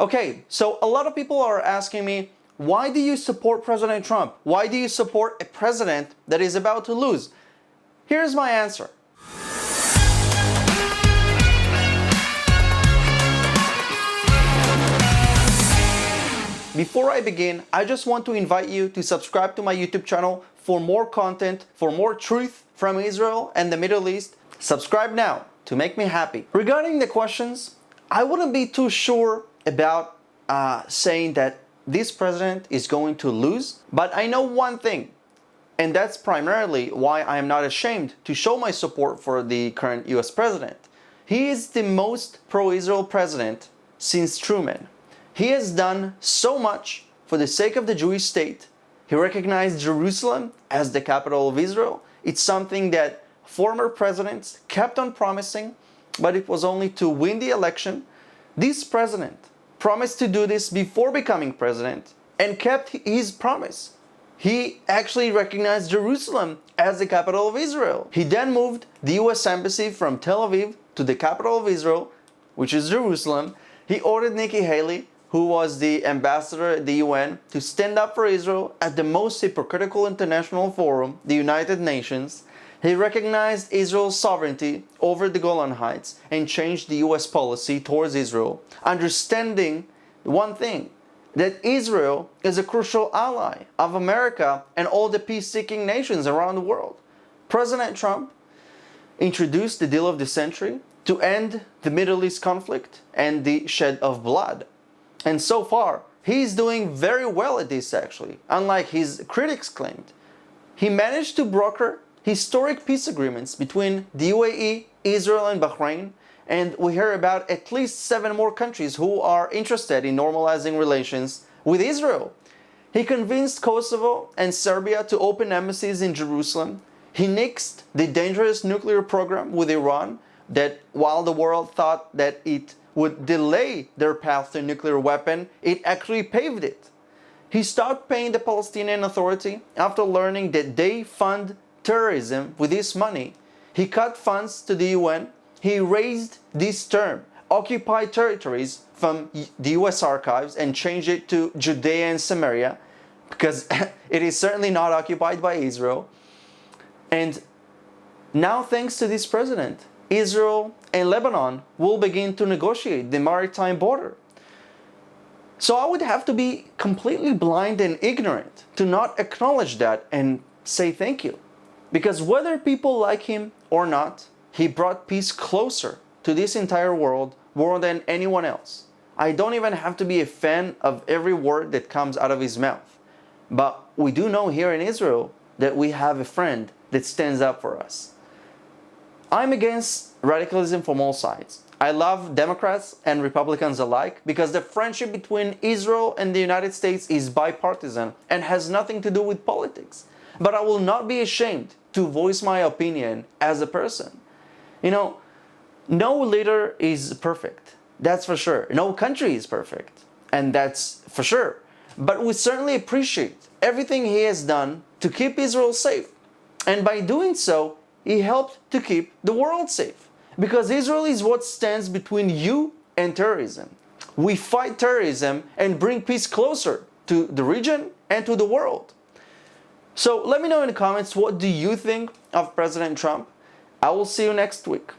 Okay, so a lot of people are asking me, why do you support President Trump? Why do you support a president that is about to lose? Here's my answer. Before I begin, I just want to invite you to subscribe to my YouTube channel for more content, for more truth from Israel and the Middle East. Subscribe now to make me happy. Regarding the questions, I wouldn't be too sure about saying that this president is going to lose, but I know one thing, and that's primarily why I am not ashamed to show my support for the current US president. He is the most pro-Israel president since Truman. He has done so much for the sake of the Jewish state. He recognized Jerusalem as the capital of Israel. It's something that former presidents kept on promising, but it was only to win the election. This president promised to do this before becoming president and kept his promise. He actually recognized Jerusalem as the capital of Israel. He then moved the US Embassy from Tel Aviv to the capital of Israel, which is Jerusalem. He ordered Nikki Haley, who was the ambassador at the UN, to stand up for Israel at the most hypocritical international forum, the United Nations. He recognized Israel's sovereignty over the Golan Heights and changed the US policy towards Israel, understanding one thing, that Israel is a crucial ally of America and all the peace-seeking nations around the world. President Trump introduced the deal of the century to end the Middle East conflict and the shed of blood. And so far, he's doing very well at this actually, unlike his critics claimed. He managed to broker historic peace agreements between the UAE, Israel and Bahrain, and we hear about at least 7 more countries who are interested in normalizing relations with Israel. He convinced Kosovo and Serbia to open embassies in Jerusalem. He nixed the dangerous nuclear program with Iran that, while the world thought that it would delay their path to a nuclear weapon, it actually paved it. He stopped paying the Palestinian Authority after learning that they fund terrorism with this money. He cut funds to the UN. He raised this term, occupied territories, from the US archives and changed it to Judea and Samaria, because it is certainly not occupied by Israel. And now, thanks to this president, Israel and Lebanon will begin to negotiate the maritime border. So I would have to be completely blind and ignorant to not acknowledge that and say thank you. Because whether people like him or not, he brought peace closer to this entire world more than anyone else. I don't even have to be a fan of every word that comes out of his mouth. But we do know here in Israel that we have a friend that stands up for us. I'm against radicalism from all sides. I love Democrats and Republicans alike because the friendship between Israel and the United States is bipartisan and has nothing to do with politics. But I will not be ashamed to voice my opinion as a person. You know, no leader is perfect, that's for sure. No country is perfect, and that's for sure. But we certainly appreciate everything he has done to keep Israel safe. And by doing so, he helped to keep the world safe. Because Israel is what stands between you and terrorism. We fight terrorism and bring peace closer to the region and to the world. So let me know in the comments, what do you think of President Trump? I will see you next week.